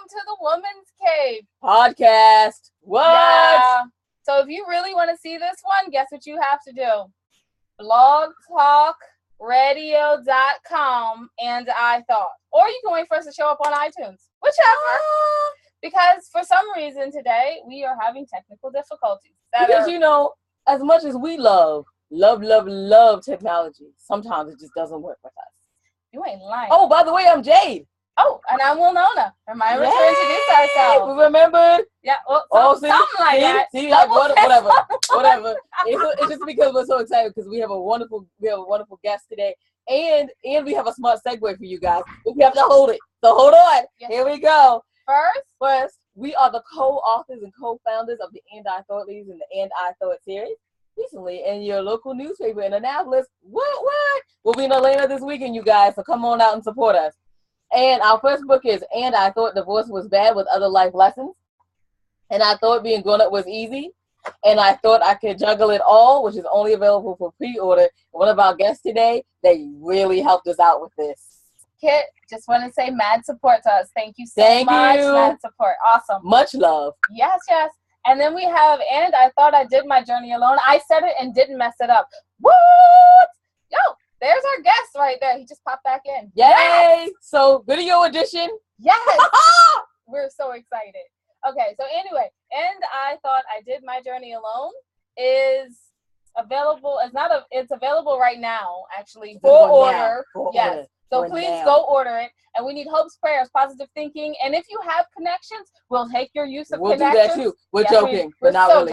to the Woman's Cave podcast. What? Yeah. So if you really want to see this one, guess what you have to do? blogtalkradio.com and I thought. Or you can wait for us to show up on iTunes. Whichever. Because for some reason today, we are having technical difficulties. Because, as much as we love technology, sometimes it just doesn't work with us. You ain't lying. Oh, by the way, I'm Jade. Oh, and I'm Winona. Remember to introduce ourselves. We remembered. Yeah, well, something like that. See, like, whatever. It's just because we're so excited because we have a wonderful guest today, and we have a smart segue for you guys. But we have to hold it. So hold on. Yes. Here we go. First, we are the co-authors and co-founders of the And I Thought Ladies and the And I Thought series. Recently, in your local newspaper in Annapolis. What? We'll be in Atlanta this weekend, you guys. So come on out and support us. And our first book is And I Thought Divorce Was Bad with Other Life Lessons. And I Thought Being Grown Up Was Easy. And I Thought I Could Juggle It All, which is only available for pre-order. One of our guests today, they really helped us out with this. Kit, just want to say mad support to us. Thank you so much. Mad support. Awesome. Much love. Yes. And then we have And I Thought I Did My Journey Alone. I said it and didn't mess it up. What? Yo, there's our guest right there. He just popped back in. Yay! Yes! So, video edition. Yes! We're so excited. Okay, so anyway, And I Thought I Did My Journey Alone is available. It's available right now, actually, for order. Yes. So please go order it. And we need hopes, prayers, positive thinking. And if you have connections, we'll take your use of connections. We'll do that too. We're joking, but not really.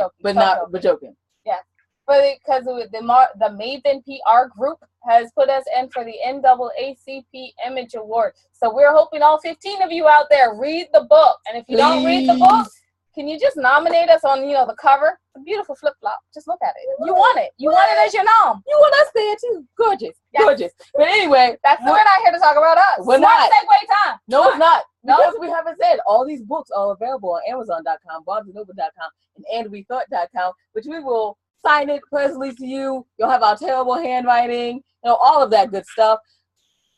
We're joking. Yeah. Because the Maven PR group has put us in for the NAACP Image Award. So we're hoping all 15 of you out there read the book. And if you don't read the book, can you just nominate us on, the cover? It's a beautiful flip-flop. Just look at it. You want it. You want it as your nom. You want us there too. Gorgeous. Yes. Gorgeous. But anyway. We're not here to talk about us. We're not. Segue time. No, it's not. Because we haven't said all these books are available on Amazon.com, BarnesandNoble.com, and AndWeThought.com, which we will sign it personally to you. You'll have our terrible handwriting, all of that good stuff.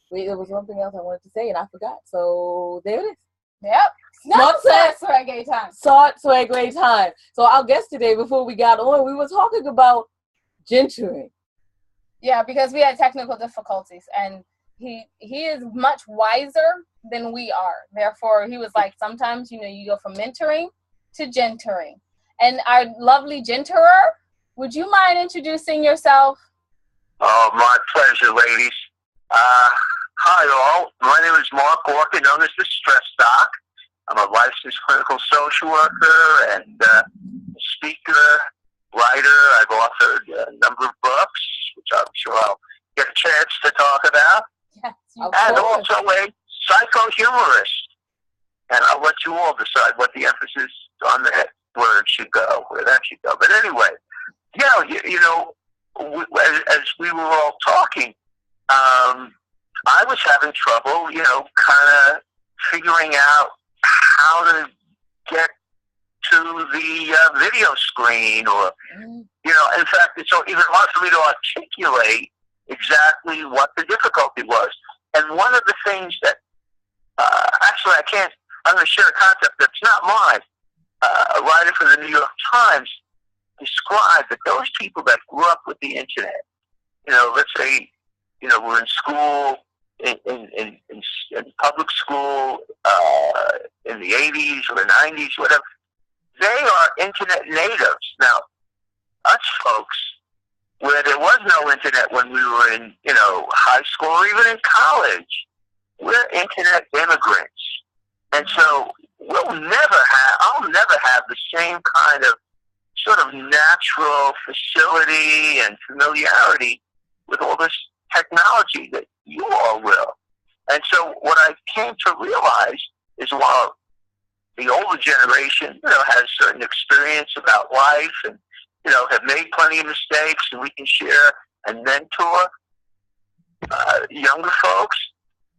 There was one thing else I wanted to say, and I forgot. So there it is. Yep. Swaggy time. Swaggy time. So our guest today, before we got on, we were talking about gentering. Yeah, because we had technical difficulties, and he is much wiser than we are. Therefore, he was like, sometimes, you go from mentoring to gentering. And our lovely genterer, would you mind introducing yourself? Oh, my pleasure, ladies. Hi, all. My name is Mark Orkin, known as the Stress Doc. I'm a licensed clinical social worker and speaker, writer. I've authored a number of books, which I'm sure I'll get a chance to talk about. Yes, and also a psycho-humorist. And I'll let you all decide what the emphasis on that word should go, where that should go. But anyway, as we were all talking, I was having trouble, kind of figuring out how to get to the video screen, or, in fact, it's even hard for me to articulate exactly what the difficulty was. And one of the things that, I'm going to share a concept that's not mine. A writer for the New York Times described that those people that grew up with the internet, let's say, were in school, in public school, in the 80s or the 90s, whatever, they are internet natives. Now, us folks, where there was no internet when we were in, high school or even in college, we're internet immigrants. And so I'll never have the same kind of sort of natural facility and familiarity with all this technology that you all will. And so what I came to realize is, while the older generation, has certain experience about life and, have made plenty of mistakes, and we can share and mentor younger folks,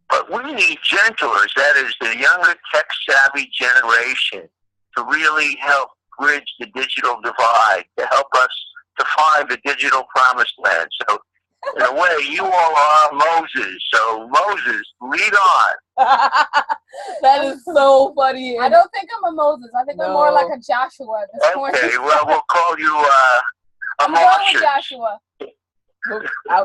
but we need gentlers, that is the younger tech-savvy generation, to really help bridge the digital divide, to help us to find the digital promised land. So, in a way, you all are Moses. So, Moses, lead on. That is so funny. I don't think I'm a Moses. I think I'm more like a Joshua at this point. Okay, well, we'll call you a I'm going with Joshua.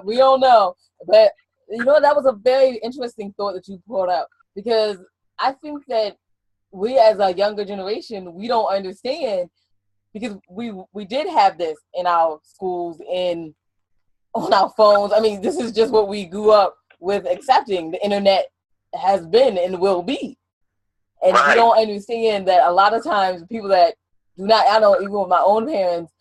We don't know. But, that was a very interesting thought that you brought up, because I think that we as a younger generation, we don't understand, because we did have this in our schools and on our phones. I mean, this is just what we grew up with accepting. The internet has been and will be. And we don't understand that a lot of times people that do not, I know even with my own parents,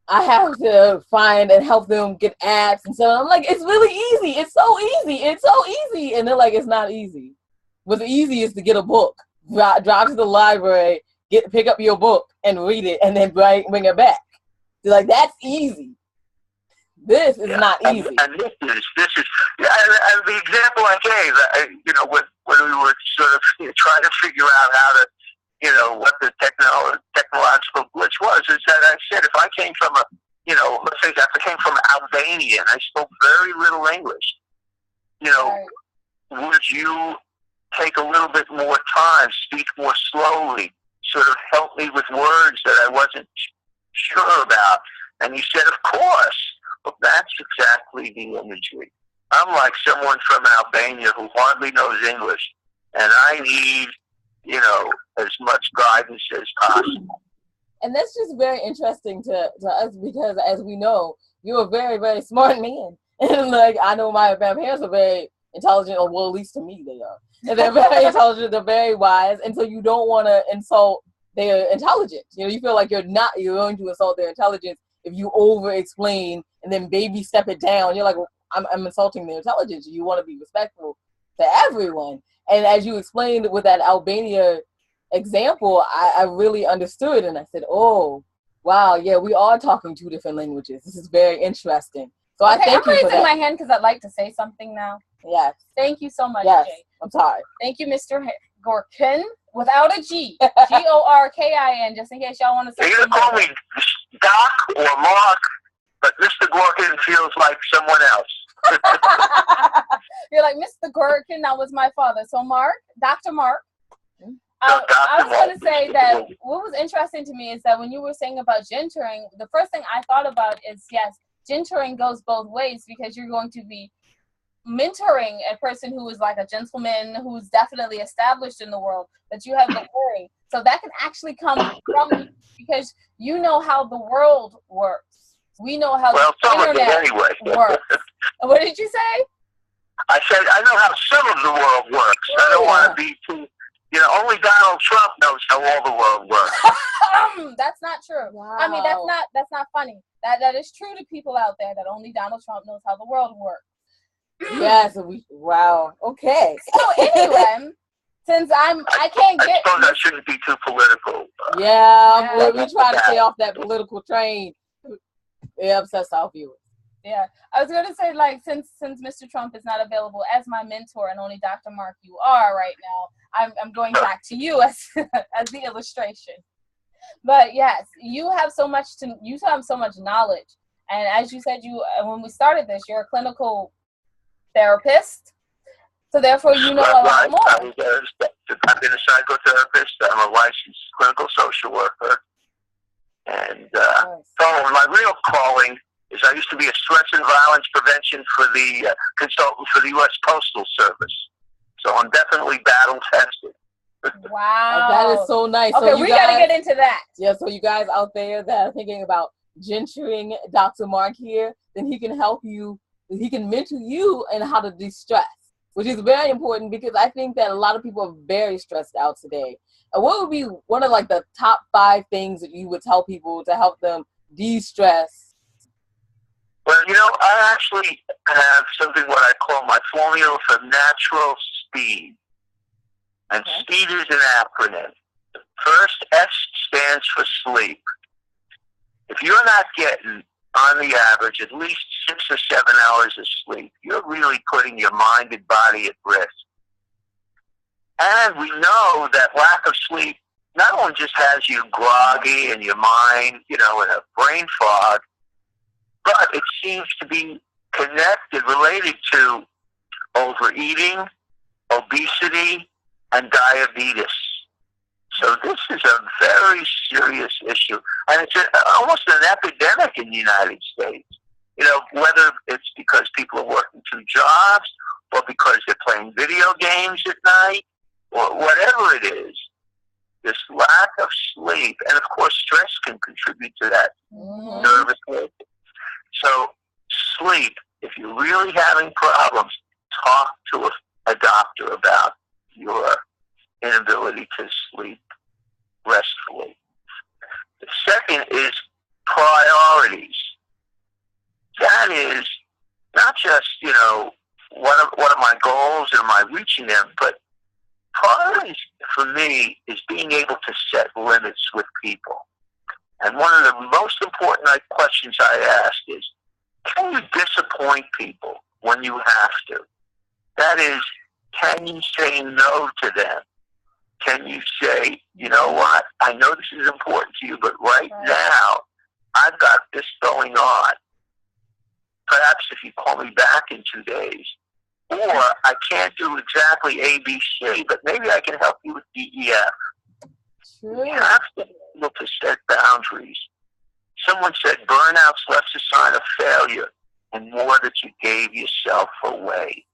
I have to find and help them get apps. And so I'm like, it's really easy. It's so easy. It's so easy. And they're like, it's not easy. What's easy is to get a book, drive to the library, pick up your book and read it, and then bring it back. They're like, that's easy. This is not easy. And this is and the example I gave, when we were sort of trying to figure out how to, what the technological glitch was, is that I said, if I came from let's say if I came from Albania and I spoke very little English, would you take a little bit more time, speak more slowly, sort of help me with words that I wasn't sure about? And he said, of course. Well, that's exactly the imagery. I'm like someone from Albania who hardly knows English, and I need, as much guidance as possible. And that's just very interesting to us, because as we know, you're a very, very smart man. And I know my parents are very intelligent, or well, at least to me they are. And they're very intelligent, they're very wise, and so you don't want to insult their intelligence. You feel like you're going to insult their intelligence if you over-explain and then baby step it down. You're like, well, I'm insulting their intelligence. You want to be respectful to everyone. And as you explained with that Albania example, I really understood, and I said, oh, wow, yeah, we are talking two different languages. This is very interesting. So I thank you for that. I'm raising my hand because I'd like to say something now. Yes. Thank you so much, yes. Jay. I'm sorry. Thank you, Mr. Gorkin, without a G. Gorkin, just in case y'all want to say. You can call me Doc or Mark, but Mr. Gorkin feels like someone else. You're like, Mr. Gorkin, that was my father. So Mark, Dr. Mark. I was going to say that what was interesting to me is that when you were saying about gentering, the first thing I thought about is, yes, gentering goes both ways, because you're going to be mentoring a person who is like a gentleman who's definitely established in the world, but you have the worry. So that can actually come from, because you know how the world works. We know how the internet works. What did you say? I said, I know how some of the world works. I don't want to be too, only Donald Trump knows how all the world works. That's not true. Wow. I mean, that's not funny. That is true to people out there, that only Donald Trump knows how the world works. Yes, wow. Okay. So anyway, since I suppose I shouldn't be too political. Yeah, we try to stay off that political train. It upsets our viewers. Yeah, I was gonna say, since Mr. Trump is not available as my mentor, and only Dr. Mark you are right now, I'm going back to you as the illustration. But yes, you have so much knowledge, and as you said, when we started this, you're a clinical therapist, so therefore you know a lot more. I've been a psychotherapist. I'm a licensed clinical social worker, and so my real calling is I used to be a stress and violence prevention for the consultant for the U.S. Postal Service. So I'm definitely battle tested. Wow, that is so nice. Okay, so we got to get into that. Yeah, so you guys out there that are thinking about gentering Dr. Mark here, then he can help you. He can mentor you in how to de-stress, which is very important, because I think that a lot of people are very stressed out today. And what would be one of the top 5 things that you would tell people to help them de-stress? Well, I actually have something what I call my formula for natural speed. And speed is an acronym. The first S stands for sleep. If you're not getting, on the average, at least 6 or 7 hours of sleep, you're really putting your mind and body at risk. And we know that lack of sleep not only just has you groggy and your mind, in a brain fog, but it seems to be related to overeating, obesity, obesity, and diabetes. So this is a very serious issue, and it's almost an epidemic in the United States. You know, whether it's because people are working 2 jobs, or because they're playing video games at night, or whatever it is, this lack of sleep, and of course stress can contribute to that nervousness. So sleep, if you're really having problems, talk to a doctor about your inability to sleep restfully. The second is priorities. That is not just, you know, what are my goals and am I reaching them, but priorities for me is being able to set limits with people. And one of the most important questions I ask is, can you disappoint people when you have to? That is, can you say no to them? Can you say, you know what, I know this is important to you, but right now, I've got this going on. Perhaps if you call me back in 2 days, or I can't do exactly A, B, C, but maybe I can help you with D, E, F. True. You have to be able to set boundaries. Someone said burnout's less a sign of failure and more that you gave yourself away.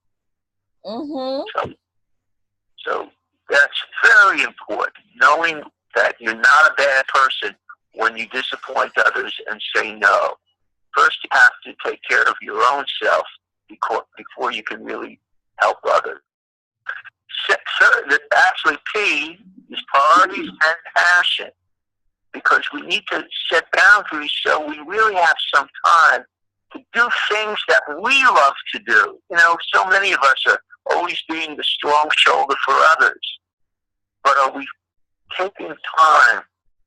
So that's very important, knowing that you're not a bad person when you disappoint others and say no. First, you have to take care of your own self before you can really help others. Third, actually, P is priorities and passion, because we need to set boundaries so we really have some time to do things that we love to do. You know, so many of us are always being the strong shoulder for others, but are we taking time,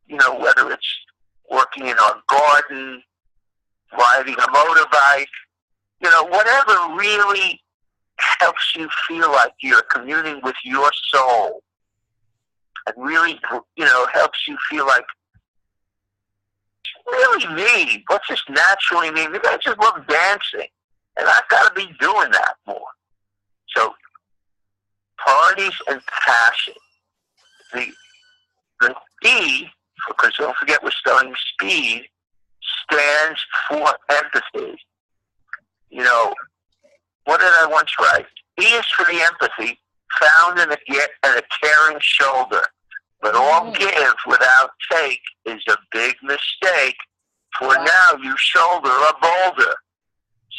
you know, whether it's working in our garden, riding a motorbike, you know, whatever really helps you feel like you're communing with your soul and really, you know, helps you feel like really me. What's just naturally me? Maybe I just love dancing, and I've got to be doing that more. So, priorities and passion. The E, because don't forget we're spelling speed, stands for empathy. You know, what did I once write? E is for the empathy found in a caring shoulder. But all give without take is a big mistake. For now you shoulder a boulder.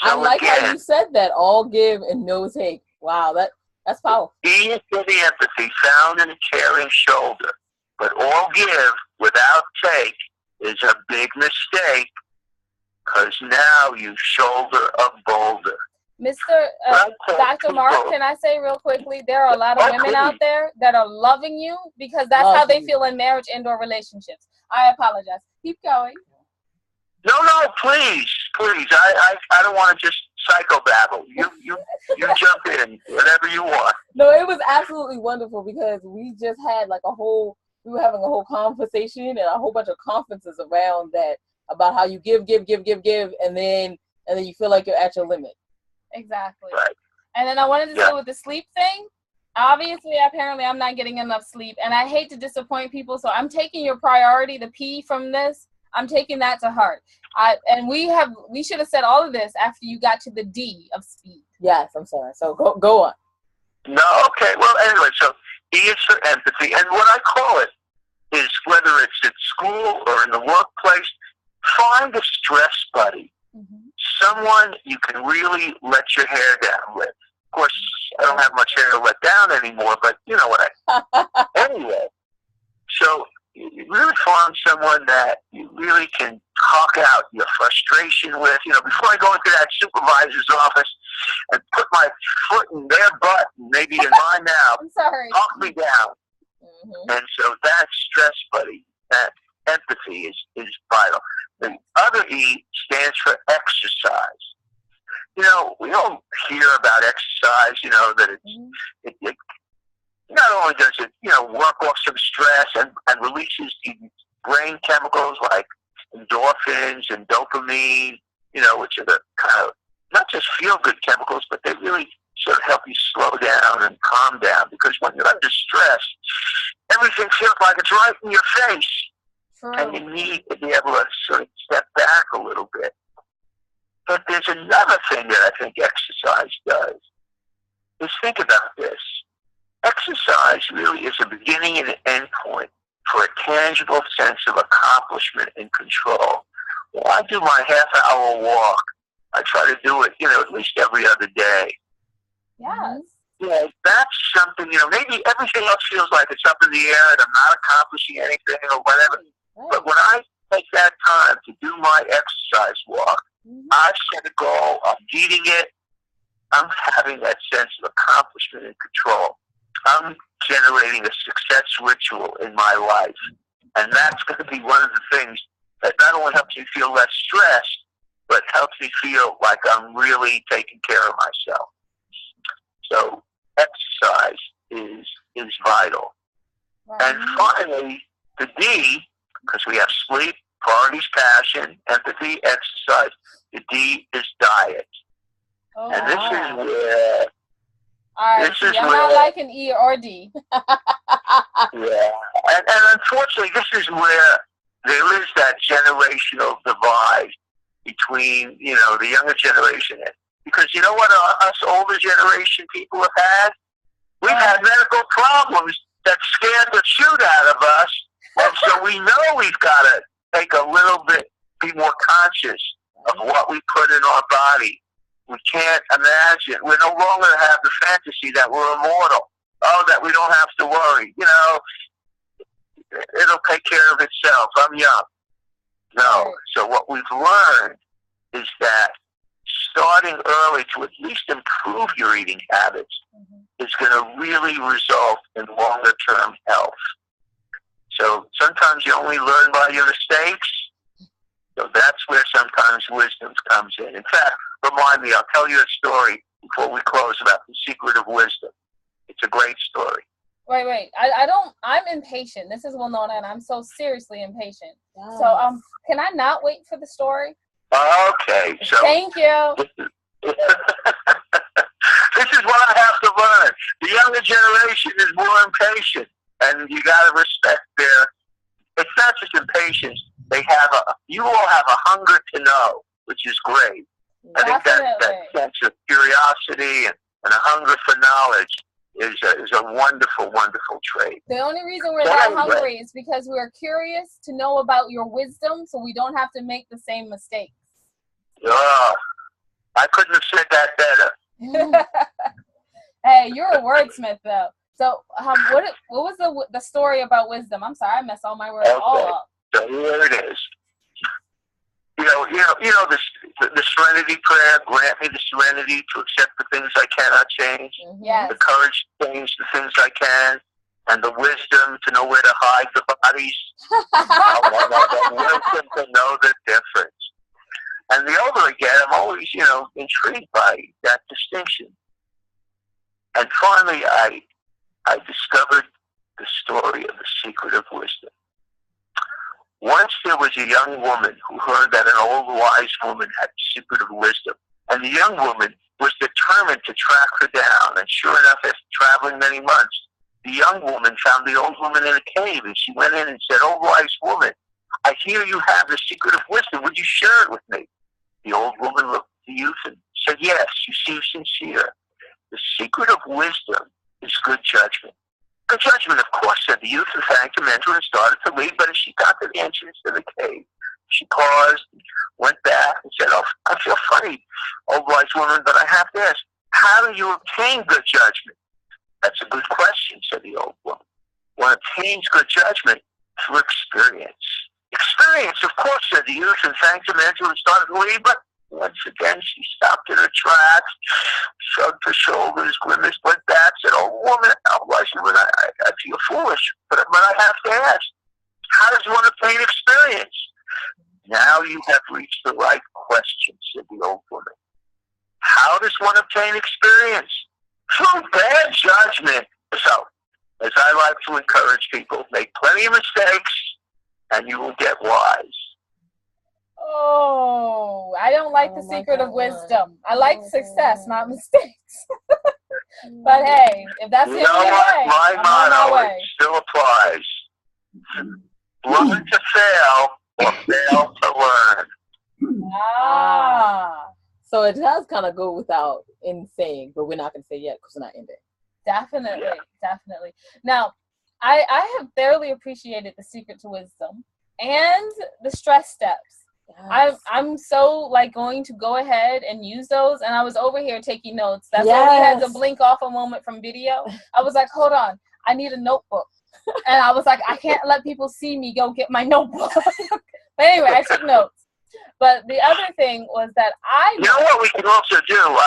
So I like how you said that. All give and no take. Wow, that's powerful. E is for the empathy found in a caring shoulder. But all give without take is a big mistake, because now you shoulder a boulder. Dr. Mark, can I say real quickly, there are a lot of women out there that are loving you because that's how they feel in marriage and/or relationships. I apologize. Keep going. No, please. I don't want to just psychobabble. You jump in whatever you want. No, it was absolutely wonderful because we just had we were having a whole conversation and a whole bunch of conferences around that about how you give, and then you feel like you're at your limit. Exactly. Right. And then I wanted to say with the sleep thing, obviously, apparently I'm not getting enough sleep, and I hate to disappoint people, so I'm taking your priority, the P from this, I'm taking that to heart. We should have said all of this after you got to the D of speed. Yes, I'm sorry. So go on. No, okay. Well, anyway, so E is for empathy, and what I call it is, whether it's at school or in the workplace, find a stress buddy. Someone you can really let your hair down with. Of course, I don't have much hair to let down anymore, but you know what anyway, so you really find someone that you really can talk out your frustration with. You know, before I go into that supervisor's office and put my foot in their butt, maybe in mine now, I'm sorry. talk me down. And so that stress buddy, that empathy is vital. The other E stands for exercise. You know, we all hear about exercise, you know, that it not only does it, you know, work off some stress and releases the brain chemicals like endorphins and dopamine, you know, which are the kind of not just feel-good chemicals, but they really sort of help you slow down and calm down. Because when you're under stress, everything feels like it's right in your face. True. And you need to be able to sort of step back a little bit. But there's another thing that I think exercise does, is think about this. Exercise really is a beginning and an end point for a tangible sense of accomplishment and control. When I do my half-hour walk, I try to do it, at least every other day. Yes. Yeah, that's something, maybe everything else feels like it's up in the air and I'm not accomplishing anything or whatever. Right. But when I take that time to do my exercise walk, I set a goal, I'm beating it, I'm having that sense of accomplishment and control. I'm generating a success ritual in my life. And that's going to be one of the things that not only helps me feel less stressed, but helps me feel like I'm really taking care of myself. So exercise is vital. Right. And finally, the D, because we have sleep, priorities, passion, empathy, exercise. The D is diet. Oh, and this is where... I'm not like an E or D. Yeah. And unfortunately, this is where there is that generational divide between, the younger generation. Because you know what us older generation people have had? We've had medical problems that scared the shoot out of us. And so we know we've got to take a little bit, be more conscious of what we put in our body. We can't imagine. We no longer have the fantasy that we're immortal. Oh, that we don't have to worry. It'll take care of itself. I'm young. No. So what we've learned is that starting early to at least improve your eating habits is going to really result in longer-term health. So sometimes you only learn by your mistakes. So that's where sometimes wisdom comes in. In fact, remind me, I'll tell you a story before we close about the secret of wisdom. It's a great story. Wait. I'm impatient. This is well known, and I'm so seriously impatient. Yes. So, can I not wait for the story? Okay. So thank you. This is what I have to learn. The younger generation is more impatient, and you got to respect it's not just impatience. You all have a hunger to know, which is great. I think that sense of curiosity and a hunger for knowledge is a wonderful, wonderful trait. The only reason we're that hungry is because we're curious to know about your wisdom, so we don't have to make the same mistakes. I couldn't have said that better. Hey, you're a wordsmith, though. So, what was the story about wisdom? I'm sorry, I messed all my words all up. So here it is. The serenity prayer, grant me the serenity to accept the things I cannot change, yes. The courage to change the things I can, and the wisdom to know where to hide the bodies. The wisdom to know the difference. And the older I get, I'm always, intrigued by that distinction. And finally, I discovered the story of the secret of wisdom. Once there was a young woman who heard that an old wise woman had the secret of wisdom. And the young woman was determined to track her down. And sure enough, after traveling many months, the young woman found the old woman in a cave. And she went in and said, "Oh, wise woman, I hear you have the secret of wisdom. Would you share it with me?" The old woman looked at the youth and said, "Yes, you seem sincere. The secret of wisdom is good judgment." "Good judgment, of course," said the youth, and thanked her mentor and started to leave. But as she got to the entrance to the cave, she paused, went back, and said, "Oh, I feel funny, old wise woman, but I have to ask, how do you obtain good judgment?" "That's a good question," said the old woman. "One obtains good judgment through experience." "Experience, of course," said the youth, and thanked her mentor and started to leave. But once again, she stopped in her tracks, shrugged her shoulders, grimaced, went back, said, "Oh, woman, I feel foolish, but I have to ask, how does one obtain experience?" "Now you have reached the right question," said the old woman. "How does one obtain experience? Through bad judgment." So, as I like to encourage people, make plenty of mistakes, and you will get wise. Oh, I don't like the secret of wisdom. I like success, not mistakes. But hey, if that's the You know only what? way, My I'm on my motto way. still applies. Learn to fail or fail to learn. Ah, So it does kind of go without in saying, but we're not going to say yet because we're not ending. definitely. Now, I have thoroughly appreciated the secret to wisdom and the stress steps. Yes. I'm so like going to go ahead and use those, and I was over here taking notes. That's why we had to blink off a moment from video. I was like, hold on, I need a notebook, and I was like, I can't let people see me go get my notebook. But anyway, I took notes. But the other thing was that You know what we can also do?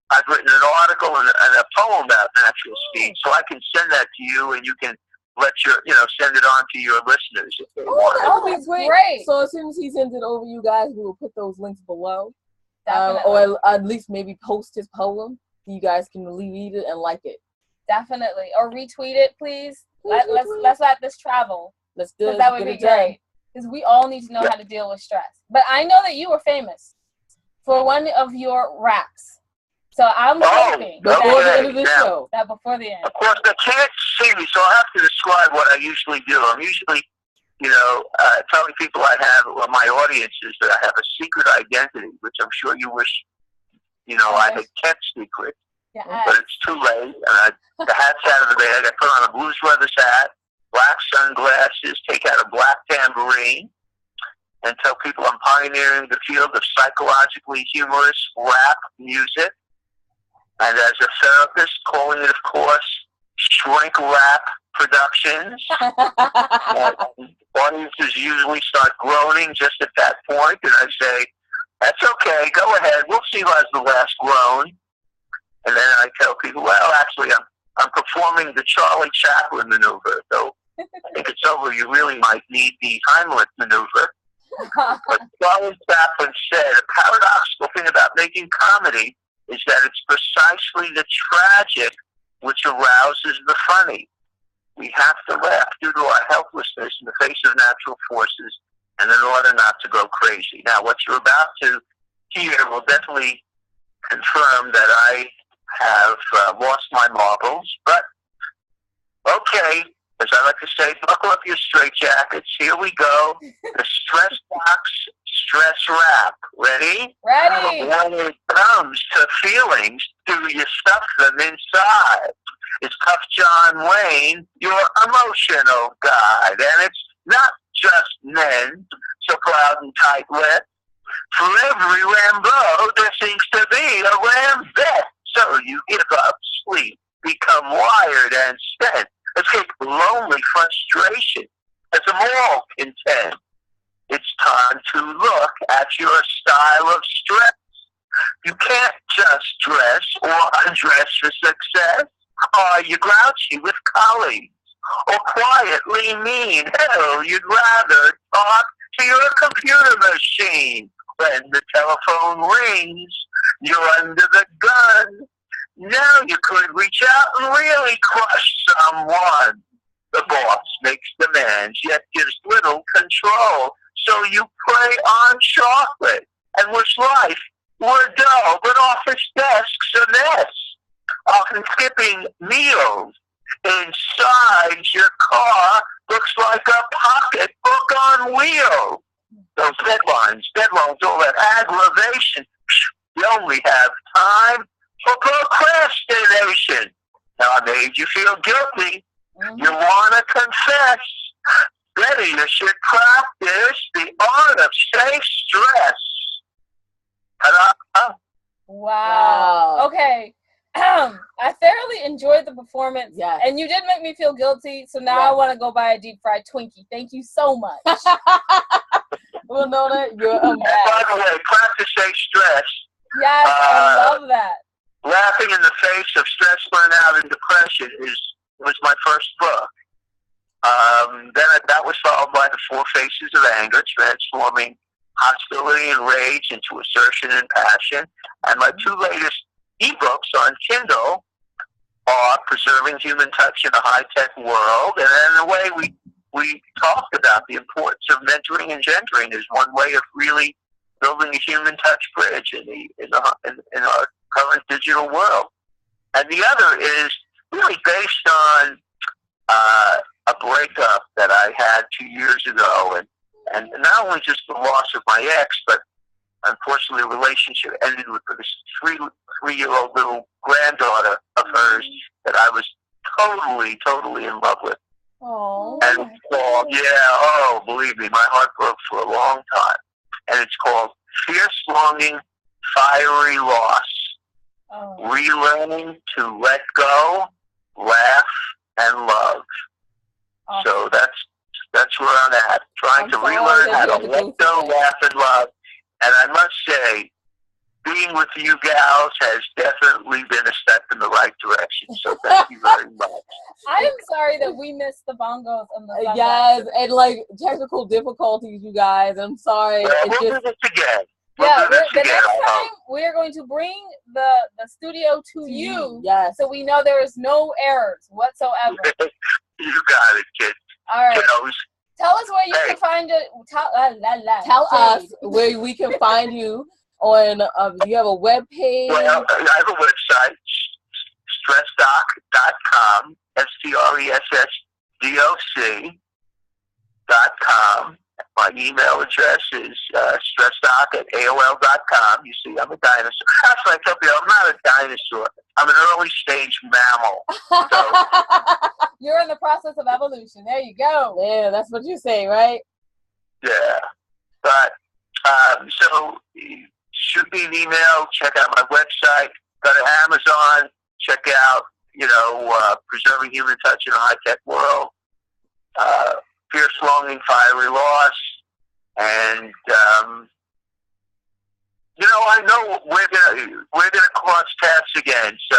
I've written an article and a poem about natural speed, so I can send that to you, and you can send it on to your listeners if they want. That would be great. So as soon as he sends it over, you guys, we will put those links below, Definitely. or at least maybe post his poem. You guys can read it and like it. Definitely, or retweet it, please. Let's let this travel. Let's do it. That would be great. Because we all need to know how to deal with stress. But I know that you were famous for one of your raps. So I'm hoping before the end of the show. That before the end. Of course, they can't see me, so I have to describe what I usually do. I'm usually, telling people my audiences that I have a secret identity, which I'm sure you wish, I had kept secret. Yeah, but it's too late. And the hat's out of the bag. I put on a Blues Brothers hat, black sunglasses, take out a black tambourine, and tell people I'm pioneering the field of psychologically humorous rap music. And as a therapist, calling it, of course, Shrink Rap Productions. Audiences usually start groaning just at that point, and I say, that's okay, go ahead, we'll see who has the last groan. And then I tell people, well, actually, I'm performing the Charlie Chaplin maneuver, though I think it's over. You really might need the Heimlich maneuver. But Charlie Chaplin said, a paradoxical thing about making comedy is that it's precisely the tragic which arouses the funny. We have to laugh due to our helplessness in the face of natural forces and in order not to go crazy. Now, what you're about to hear will definitely confirm that I have lost my marbles, but okay, as I like to say, buckle up your straitjackets. Here we go. The Stress Box Stress Rap. Ready? Ready. When it comes to feelings, do you stuff them inside? It's Tough John Wayne, your emotional guide. And it's not just men, so proud and tight-lipped. For every Rambo, there seems to be a Rambette. So you give up sleep, become wired and spent, escape lonely frustration as a moral content. It's time to look at your style of stress. You can't just dress or undress for success. Are you grouchy with colleagues or quietly mean? Hell, you'd rather talk to your computer machine. When the telephone rings, you're under the gun. Now you could reach out and really crush someone. The boss makes demands, yet gives little control. So you prey on chocolate and wish life were dull, but office desks a mess. Often skipping meals inside your car looks like a pocketbook on wheels. Those deadlines, all that aggravation. You only have time for procrastination. Now I made you feel guilty. You want to confess. Better you should practice the art of safe stress. Wow. Okay. I thoroughly enjoyed the performance. Yes. And you did make me feel guilty, so now I want to go buy a deep fried Twinkie. Thank you so much. We'll know that you're By the way, practice safe stress. Yes, I love that. Laughing in the Face of Stress, Burnout, and Depression was my first book. Then that was followed by The Four Faces of Anger, transforming hostility and rage into assertion and passion. And my two latest ebooks on Kindle are Preserving Human Touch in a High-Tech World, and then the way we we talked about the importance of mentoring and gendering as one way of really building a human touch bridge in our current digital world. And the other is really based on a breakup that I had 2 years ago, and not only just the loss of my ex, but unfortunately the relationship ended with this three-year-old little granddaughter of hers that I was totally in love with. Oh. And it's called, believe me, my heart broke for a long time. And it's called Fierce Longing, Fiery Loss. Oh. Relearning to let go, laugh, and love. Awesome. So that's where I'm at. Trying to relearn how to let go, laugh, and love. And I must say, being with you gals has definitely been a step in the right direction. So thank you very much. I'm sorry that we missed the bongos and the sunglasses. Yes, and like technical difficulties, you guys. I'm sorry. Well, we'll do this again. The next time we're going to bring the studio to you, yes, so we know there is no errors whatsoever. You got it, kid. All right. Kiddos. Tell us where you can find it. Tell us where we can find you on. Do you have a web page? Well, I have a website, stressdoc.com, stressdoc.com. My email address is stressdoc@aol.com. You see, I'm a dinosaur. Actually, I tell you, I'm not a dinosaur. I'm an early stage mammal. So, you're in the process of evolution. There you go. Yeah, that's what you say, right? Yeah. But, so, shoot me an email. Check out my website. Go to Amazon. Check out, Preserving Human Touch in a High-Tech World. Fierce Longing, Fiery Loss, and I know we're gonna cross paths again. So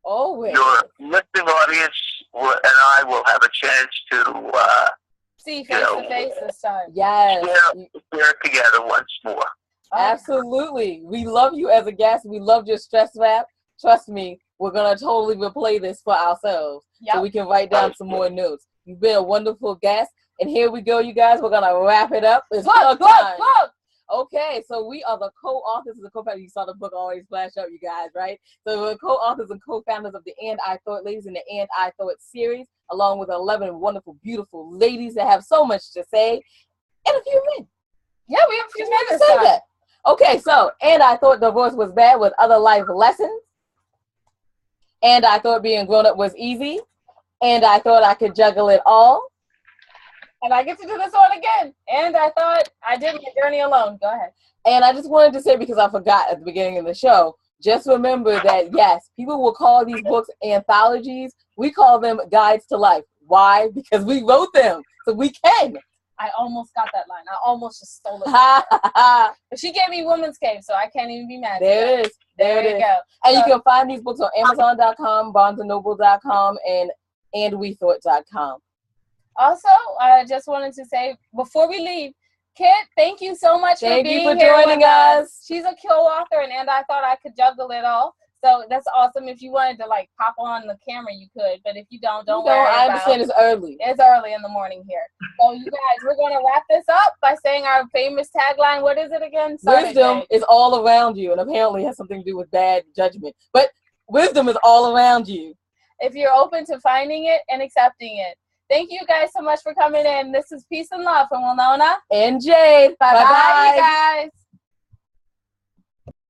always, your listening audience and I will have a chance to see face to face this time. Yes, share together once more. Absolutely. We love you as a guest. We love your stress rap. Trust me, we're gonna totally replay this for ourselves. So we can write down some more notes. You've been a wonderful guest. And here we go, you guys. We're going to wrap it up. It's plug time. Okay, so we are the co-authors of the co-founders. You saw the book already splash up, you guys, right? So we're co-authors and co-founders of the And I Thought Ladies in the And I Thought series, along with 11 wonderful, beautiful ladies that have so much to say. And a few men. Yeah, we have a few men to say that. Okay, so And I Thought Divorce Was Bad with Other Life Lessons. And I Thought Being Grown Up Was Easy. And I Thought I Could Juggle It All. And I get to do this one again. And I Thought I Did My Journey Alone. Go ahead. And I just wanted to say, because I forgot at the beginning of the show, just remember that, yes, people will call these books anthologies. We call them guides to life. Why? Because we wrote them. So we can. I almost got that line. I almost just stole it. But she gave me Woman's Cave, so I can't even be mad. There it is. There you go. And you can find these books on Amazon.com, BarnesandNoble.com, and WeThought.com. Also, I just wanted to say, before we leave, Kit, thank you so much for being here. Thank you for joining us. She's a co-author, and I Thought I Could Juggle It All. So that's awesome. If you wanted to pop on the camera, you could. But if you don't worry about it. I understand it's early. It's early in the morning here. So you guys, we're going to wrap this up by saying our famous tagline. What is it again? Wisdom is all around you, and apparently has something to do with bad judgment. But wisdom is all around you. If you're open to finding it and accepting it. Thank you guys so much for coming in. This is Peace and Love from Winona and Jade. Bye-bye, you guys.